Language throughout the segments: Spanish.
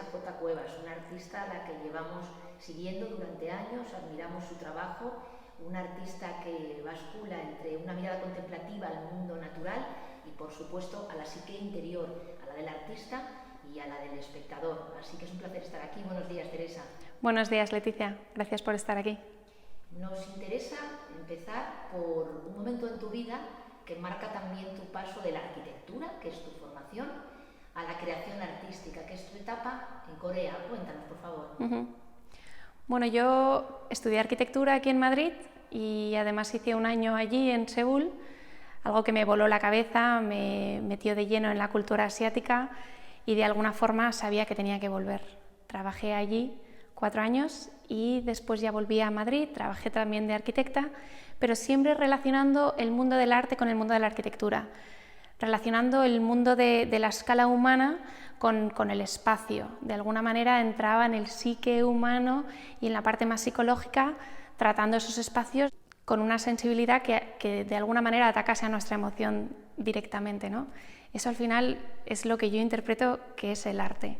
Teresa J. Cuevas, una artista a la que llevamos siguiendo durante años, admiramos su trabajo, una artista que bascula entre una mirada contemplativa al mundo natural y, por supuesto, a la psique interior, a la del artista y a la del espectador. Así que es un placer estar aquí. Buenos días, Teresa. Buenos días, Leticia. Gracias por estar aquí. Nos interesa empezar por un momento en tu vida que marca también tu paso de la arquitectura, que es tu formación, a la creación artística, que es tu etapa en Corea. Cuéntanos, por favor. Bueno, yo estudié arquitectura aquí en Madrid y además hice un año allí en Seúl, algo que me voló la cabeza, me metió de lleno en la cultura asiática y de alguna forma sabía que tenía que volver. Trabajé allí 4 años y después ya volví a Madrid, trabajé también de arquitecta, pero siempre relacionando el mundo del arte con el mundo de la arquitectura, relacionando el mundo de la escala humana con el espacio. De alguna manera entraba en el psique humano y en la parte más psicológica, tratando esos espacios con una sensibilidad que de alguna manera atacase a nuestra emoción directamente, ¿no? Eso al final es lo que yo interpreto que es el arte.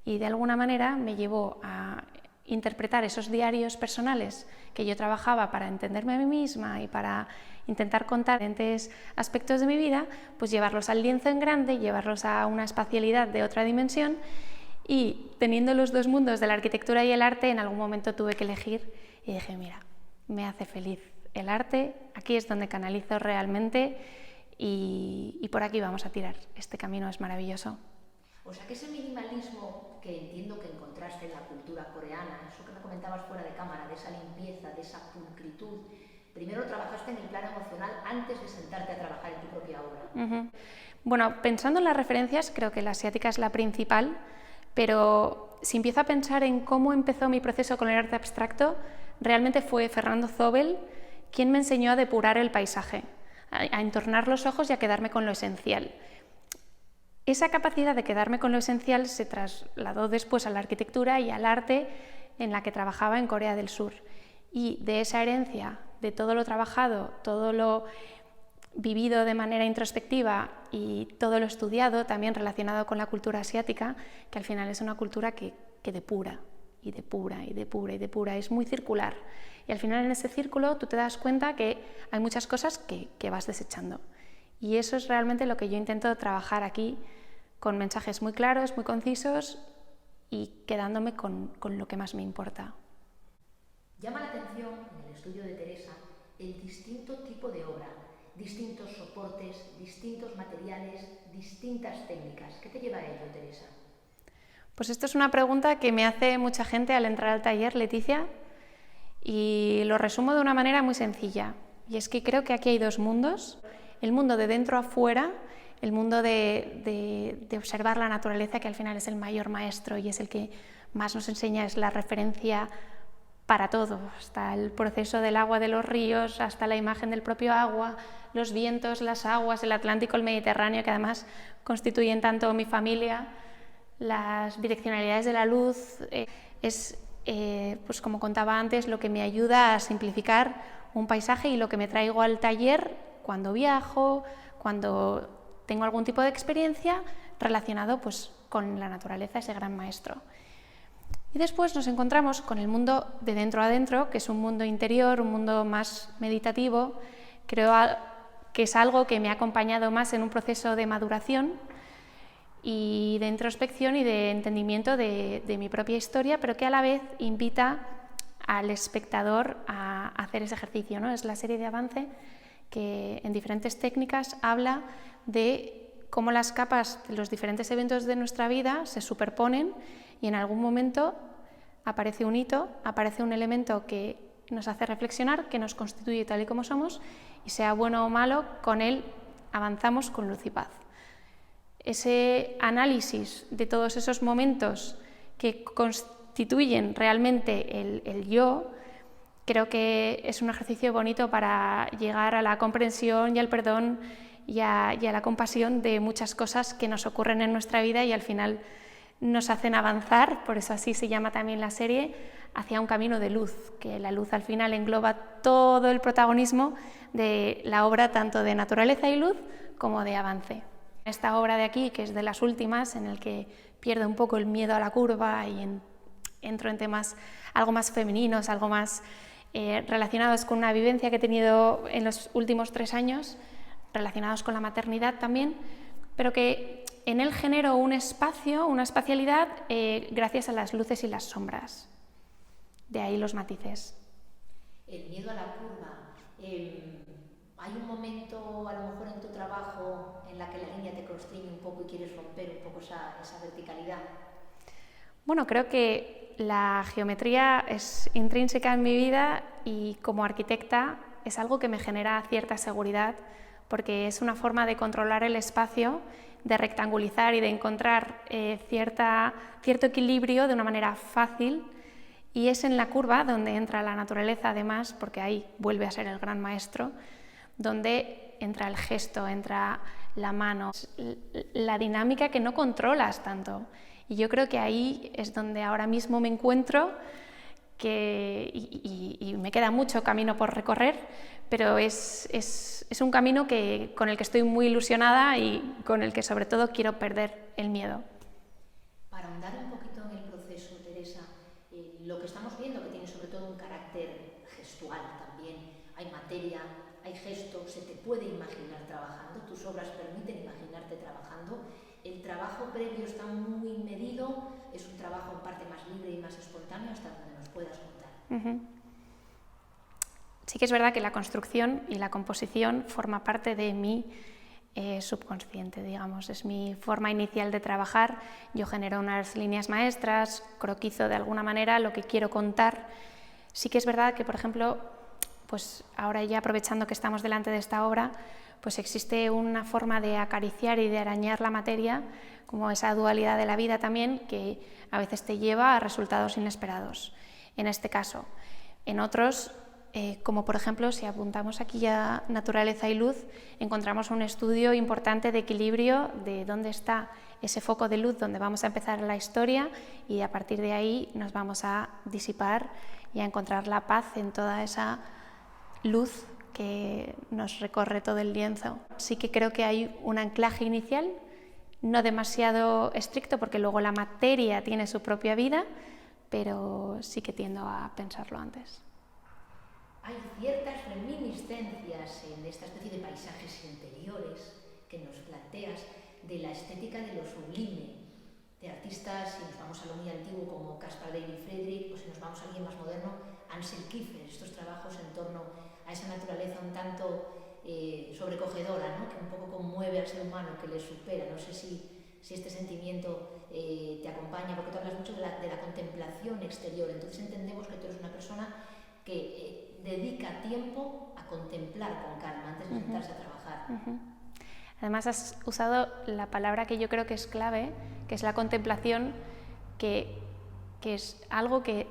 Y de alguna manera me llevó a interpretar esos diarios personales que yo trabajaba para entenderme a mí misma y para intentar contar diferentes aspectos de mi vida, pues llevarlos al lienzo en grande, llevarlos a una espacialidad de otra dimensión, y teniendo los dos mundos de la arquitectura y el arte, en algún momento tuve que elegir y dije, mira, me hace feliz el arte, aquí es donde canalizo realmente y por aquí vamos a tirar, este camino es maravilloso. O sea que ese minimalismo que entiendo que encontraste en la cultura coreana, eso que me comentabas fuera de cámara, de esa limpieza, de esa pulcritud, primero trabajaste en el plano emocional antes de sentarte a trabajar en tu propia obra. Bueno, pensando en las referencias, creo que la asiática es la principal, pero si empiezo a pensar en cómo empezó mi proceso con el arte abstracto, realmente fue Fernando Zóbel quien me enseñó a depurar el paisaje, a entornar los ojos y a quedarme con lo esencial. Esa capacidad de quedarme con lo esencial se trasladó después a la arquitectura y al arte en la que trabajaba en Corea del Sur. Y de esa herencia, de todo lo trabajado, todo lo vivido de manera introspectiva y todo lo estudiado, también relacionado con la cultura asiática, que al final es una cultura que depura, y depura, y depura, y depura, es muy circular. Y al final en ese círculo tú te das cuenta que hay muchas cosas que vas desechando. Y eso es realmente lo que yo intento trabajar aquí, con mensajes muy claros, muy concisos y quedándome con lo que más me importa. Llama la atención en el estudio de Teresa el distinto tipo de obra, distintos soportes, distintos materiales, distintas técnicas. ¿Qué te lleva a ello, Teresa? Pues esto es una pregunta que me hace mucha gente al entrar al taller, Leticia, y lo resumo de una manera muy sencilla. Y es que creo que aquí hay dos mundos, el mundo de dentro a fuera, el mundo de observar la naturaleza, que al final es el mayor maestro y es el que más nos enseña, es la referencia para todo, hasta el proceso del agua de los ríos, hasta la imagen del propio agua, los vientos, las aguas, el Atlántico, el Mediterráneo, que además constituyen tanto mi familia, las direccionalidades de la luz, pues como contaba antes, lo que me ayuda a simplificar un paisaje y lo que me traigo al taller cuando viajo, cuando tengo algún tipo de experiencia relacionado pues, con la naturaleza, ese gran maestro. Y después nos encontramos con el mundo de dentro a dentro, que es un mundo interior, un mundo más meditativo. Creo que es algo que me ha acompañado más en un proceso de maduración y de introspección y de entendimiento de mi propia historia, pero que a la vez invita al espectador a hacer ese ejercicio, ¿no? Es la serie de Avance que en diferentes técnicas habla de cómo las capas de los diferentes eventos de nuestra vida se superponen y en algún momento aparece un hito, aparece un elemento que nos hace reflexionar, que nos constituye tal y como somos, y sea bueno o malo, con él avanzamos con luz y paz. Ese análisis de todos esos momentos que constituyen realmente el yo, creo que es un ejercicio bonito para llegar a la comprensión y al perdón y a la compasión de muchas cosas que nos ocurren en nuestra vida y al final nos hacen avanzar, por eso así se llama también la serie, hacia un camino de luz, que la luz al final engloba todo el protagonismo de la obra, tanto de naturaleza y luz como de avance. Esta obra de aquí, que es de las últimas, en el que pierdo un poco el miedo a la curva y entro en temas algo más femeninos, algo más relacionados con una vivencia que he tenido en los últimos 3 años, relacionados con la maternidad también, pero que en él genero un espacio, una espacialidad, gracias a las luces y las sombras. De ahí los matices. El miedo a la curva. ¿Hay un momento, a lo mejor en tu trabajo, en la que la línea te constriñe un poco y quieres romper un poco esa verticalidad? Bueno, creo que la geometría es intrínseca en mi vida y como arquitecta es algo que me genera cierta seguridad, porque es una forma de controlar el espacio, de rectangulizar y de encontrar cierto equilibrio de una manera fácil, y es en la curva donde entra la naturaleza, además, porque ahí vuelve a ser el gran maestro, donde entra el gesto, entra la mano, la dinámica que no controlas tanto. Y yo creo que ahí es donde ahora mismo me encuentro, y me queda mucho camino por recorrer, pero es un camino con el que estoy muy ilusionada y con el que sobre todo quiero perder el miedo. Para ahondar un poquito en el proceso, Teresa, lo que estamos viendo, que tiene sobre todo un carácter gestual también, hay materia, hay gesto, se te puede imaginar trabajando, tus obras permiten imaginarte trabajando, el trabajo previo está muy medido, es un trabajo en parte más libre y más espontáneo, hasta donde nos puedas contar. Sí que es verdad que la construcción y la composición forma parte de mi subconsciente, digamos, es mi forma inicial de trabajar. Yo genero unas líneas maestras, croquizo de alguna manera lo que quiero contar. Sí que es verdad que, por ejemplo, pues ahora ya aprovechando que estamos delante de esta obra, pues existe una forma de acariciar y de arañar la materia, como esa dualidad de la vida también, que a veces te lleva a resultados inesperados. En este caso, en otros, como por ejemplo, si apuntamos aquí a naturaleza y luz, encontramos un estudio importante de equilibrio de dónde está ese foco de luz donde vamos a empezar la historia, y a partir de ahí nos vamos a disipar y a encontrar la paz en toda esa luz que nos recorre todo el lienzo. Sí que creo que hay un anclaje inicial, no demasiado estricto, porque luego la materia tiene su propia vida, pero sí que tiendo a pensarlo antes. Hay ciertas reminiscencias en esta especie de paisajes interiores que nos planteas de la estética de lo sublime, de artistas, si nos vamos a lo muy antiguo como Caspar David Friedrich, o si nos vamos a alguien más moderno, Ansel Kiefer, estos trabajos en torno a esa naturaleza un tanto sobrecogedora, ¿no? Que un poco conmueve al ser humano, que le supera. No sé si este sentimiento te acompaña, porque tú hablas mucho de la contemplación exterior, entonces entendemos que tú eres una persona que dedica tiempo a contemplar con calma antes de sentarse a trabajar. Además has usado la palabra que yo creo que es clave, que es la contemplación, que es algo que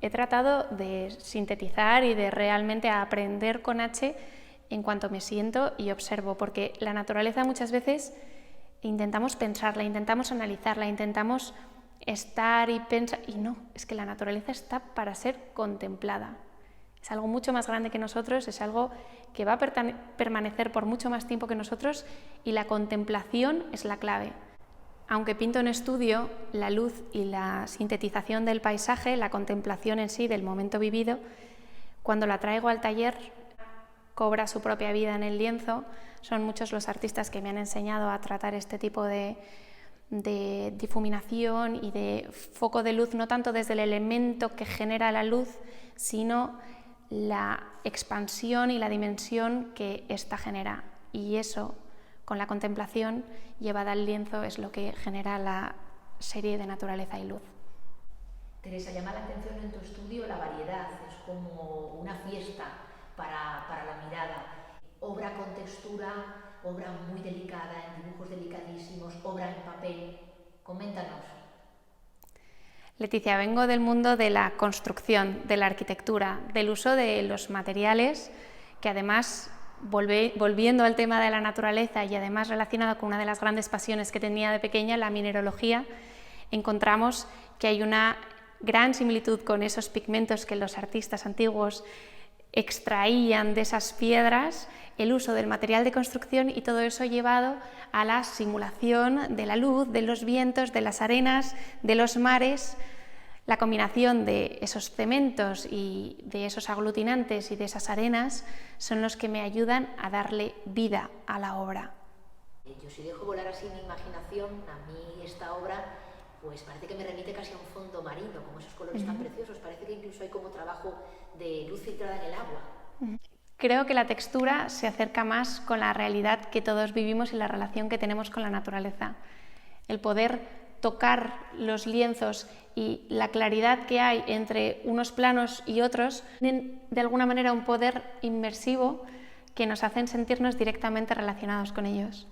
he tratado de sintetizar y de realmente aprender con H en cuanto me siento y observo, porque la naturaleza muchas veces intentamos pensarla, intentamos analizarla, intentamos estar y pensar, y no, es que la naturaleza está para ser contemplada. Es algo mucho más grande que nosotros, es algo que va a permanecer por mucho más tiempo que nosotros, y la contemplación es la clave. Aunque pinto en estudio, la luz y la sintetización del paisaje, la contemplación en sí del momento vivido, cuando la traigo al taller, cobra su propia vida en el lienzo. Son muchos los artistas que me han enseñado a tratar este tipo de difuminación y de foco de luz, no tanto desde el elemento que genera la luz, sino la expansión y la dimensión que ésta genera. Y eso, con la contemplación llevada al lienzo, es lo que genera la serie de naturaleza y luz. Teresa, llama la atención en tu estudio la variedad, es como una fiesta para la mirada. Obra con textura, obra muy delicada, en dibujos delicadísimos, obra en papel. Coméntanos. Leticia, vengo del mundo de la construcción, de la arquitectura, del uso de los materiales, que además, volviendo al tema de la naturaleza y además relacionado con una de las grandes pasiones que tenía de pequeña, la mineralogía, encontramos que hay una gran similitud con esos pigmentos que los artistas antiguos extraían de esas piedras el uso del material de construcción y todo eso llevado a la simulación de la luz, de los vientos, de las arenas, de los mares. La combinación de esos cementos y de esos aglutinantes y de esas arenas son los que me ayudan a darle vida a la obra. Yo si dejo volar así mi imaginación, a mí esta obra pues parece que me remite casi a un fondo marino, como esos colores tan preciosos, parece que incluso hay como trabajo de luz filtrada en el agua. Creo que la textura se acerca más con la realidad que todos vivimos y la relación que tenemos con la naturaleza. El poder tocar los lienzos y la claridad que hay entre unos planos y otros tienen de alguna manera un poder inmersivo que nos hacen sentirnos directamente relacionados con ellos.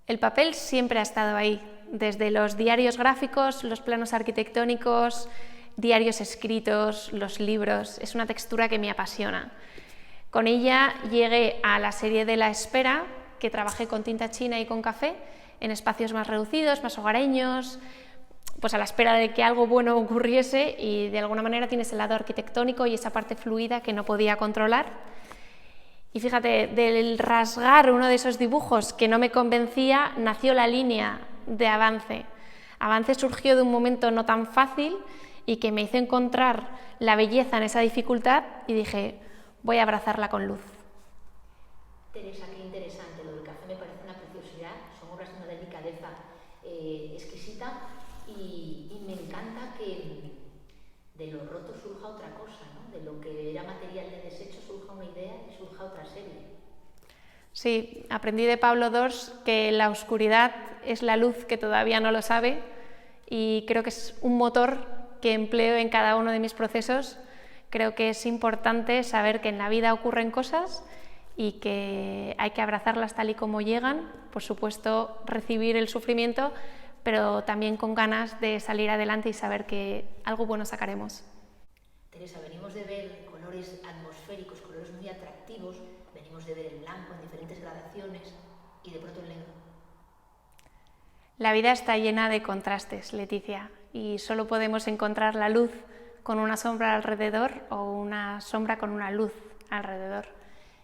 El papel siempre ha estado ahí, desde los diarios gráficos, los planos arquitectónicos, diarios escritos, los libros. Es una textura que me apasiona. Con ella llegué a la serie de La Espera, que trabajé con tinta china y con café, en espacios más reducidos, más hogareños, pues a la espera de que algo bueno ocurriese, y de alguna manera tienes el lado arquitectónico y esa parte fluida que no podía controlar. Y fíjate, del rasgar uno de esos dibujos que no me convencía, nació la línea de Avance. Avance surgió de un momento no tan fácil y que me hizo encontrar la belleza en esa dificultad y dije, voy a abrazarla con luz. Teresa, qué interesante, lo del café me parece una preciosidad, son obras de una delicadeza exquisita y me encanta que de lo roto surja otra cosa, ¿no? De lo que era material de desecho surja una idea y surja otra serie. Sí, aprendí de Pablo Dors que la oscuridad es la luz que todavía no lo sabe, y creo que es un motor que empleo en cada uno de mis procesos. Creo que es importante saber que en la vida ocurren cosas y que hay que abrazarlas tal y como llegan, por supuesto recibir el sufrimiento, pero también con ganas de salir adelante y saber que algo bueno sacaremos. Teresa, venimos de ver colores atmosféricos, colores muy atractivos, venimos de ver el blanco en diferentes gradaciones y de pronto el negro. La vida está llena de contrastes, Leticia, y solo podemos encontrar la luz con una sombra alrededor o una sombra con una luz alrededor.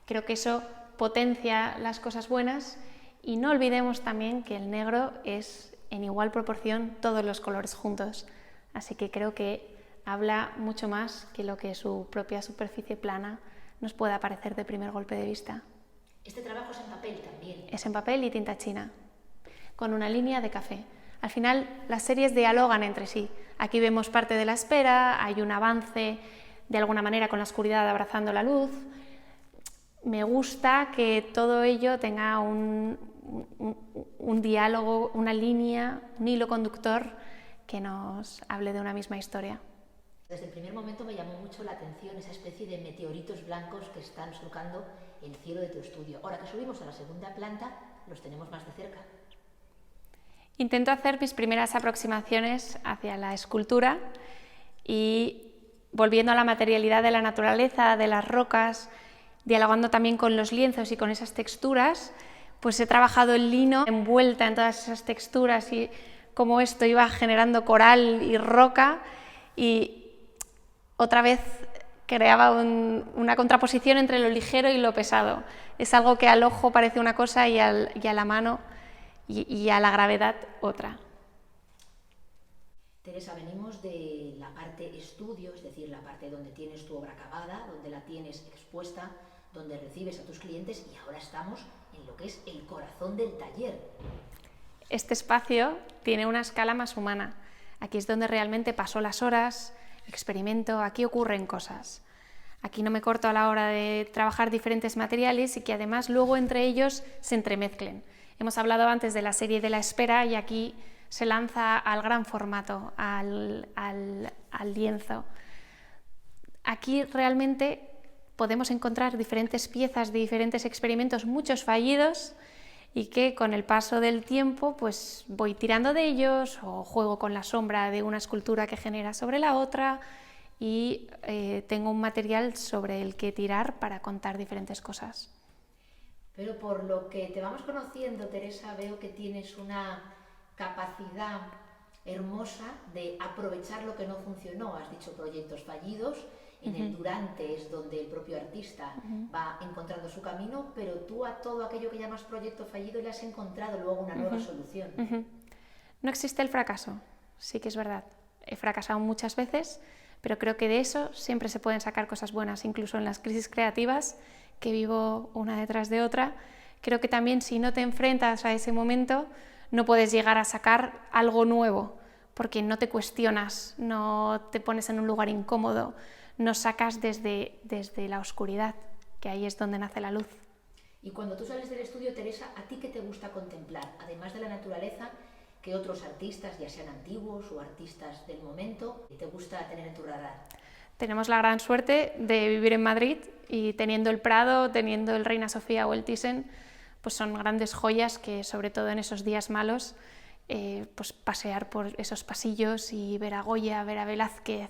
Creo que eso potencia las cosas buenas, y no olvidemos también que el negro es en igual proporción todos los colores juntos, así que creo que habla mucho más que lo que su propia superficie plana nos pueda parecer de primer golpe de vista. Este trabajo es en papel también. Es en papel y tinta china, con una línea de café. Al final las series dialogan entre sí. Aquí vemos parte de La Espera, hay un avance de alguna manera con la oscuridad abrazando la luz. Me gusta que todo ello tenga un diálogo, una línea, un hilo conductor que nos hable de una misma historia. Desde el primer momento me llamó mucho la atención esa especie de meteoritos blancos que están surcando el cielo de tu estudio. Ahora que subimos a la segunda planta, los tenemos más de cerca. Intento hacer mis primeras aproximaciones hacia la escultura y, volviendo a la materialidad de la naturaleza, de las rocas, dialogando también con los lienzos y con esas texturas, pues he trabajado el lino envuelta en todas esas texturas, y cómo esto iba generando coral y roca, y otra vez creaba una contraposición entre lo ligero y lo pesado. Es algo que al ojo parece una cosa y a la mano y a la gravedad otra. Teresa, venimos de la parte estudio, es decir, la parte donde tienes tu obra acabada, donde la tienes expuesta, donde recibes a tus clientes, y ahora estamos en lo que es el corazón del taller. Este espacio tiene una escala más humana. Aquí es donde realmente paso las horas, experimento, aquí ocurren cosas. Aquí no me corto a la hora de trabajar diferentes materiales y que además luego entre ellos se entremezclen. Hemos hablado antes de la serie de La Espera, y aquí se lanza al gran formato, al lienzo. Aquí realmente podemos encontrar diferentes piezas de diferentes experimentos, muchos fallidos, y que con el paso del tiempo pues voy tirando de ellos, o juego con la sombra de una escultura que genera sobre la otra, y tengo un material sobre el que tirar para contar diferentes cosas. Pero por lo que te vamos conociendo, Teresa, veo que tienes una capacidad hermosa de aprovechar lo que no funcionó. Has dicho proyectos fallidos, en el durante es donde el propio artista va encontrando su camino, pero tú a todo aquello que llamas proyecto fallido le has encontrado luego una nueva solución. No existe el fracaso, sí que es verdad. He fracasado muchas veces, pero creo que de eso siempre se pueden sacar cosas buenas, incluso en las crisis creativas que vivo una detrás de otra. Creo que también si no te enfrentas a ese momento, no puedes llegar a sacar algo nuevo, porque no te cuestionas, no te pones en un lugar incómodo, no sacas desde la oscuridad, que ahí es donde nace la luz. Y cuando tú sales del estudio, Teresa, ¿a ti qué te gusta contemplar? Además de la naturaleza, ¿qué otros artistas, ya sean antiguos o artistas del momento, te gusta tener en tu radar? Tenemos la gran suerte de vivir en Madrid y teniendo el Prado, teniendo el Reina Sofía o el Thyssen, pues son grandes joyas que, sobre todo en esos días malos, pues pasear por esos pasillos y ver a Goya, ver a Velázquez,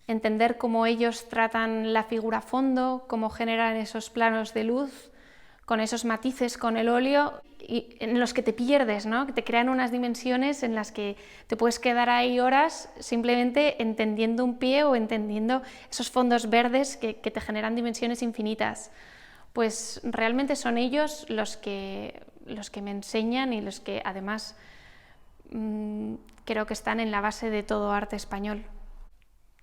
entender cómo ellos tratan la figura a fondo, cómo generan esos planos de luz, con esos matices con el óleo, y en los que te pierdes, ¿no? Que te crean unas dimensiones en las que te puedes quedar ahí horas simplemente entendiendo un pie o entendiendo esos fondos verdes que te generan dimensiones infinitas. Pues realmente son ellos los que me enseñan y los que además creo que están en la base de todo arte español.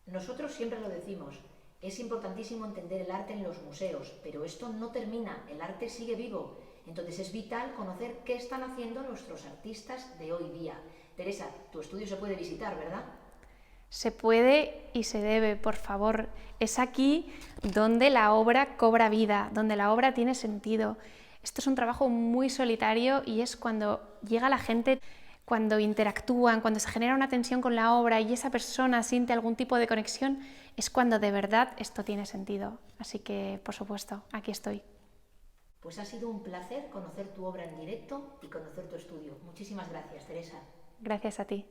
Nosotros siempre lo decimos, es importantísimo entender el arte en los museos, pero esto no termina, el arte sigue vivo, entonces es vital conocer qué están haciendo nuestros artistas de hoy día. Teresa, tu estudio se puede visitar, ¿verdad? Se puede y se debe, por favor. Es aquí donde la obra cobra vida, donde la obra tiene sentido. Esto es un trabajo muy solitario y es cuando llega la gente, cuando interactúan, cuando se genera una tensión con la obra y esa persona siente algún tipo de conexión, es cuando de verdad esto tiene sentido. Así que, por supuesto, aquí estoy. Pues ha sido un placer conocer tu obra en directo y conocer tu estudio. Muchísimas gracias, Teresa. Gracias a ti.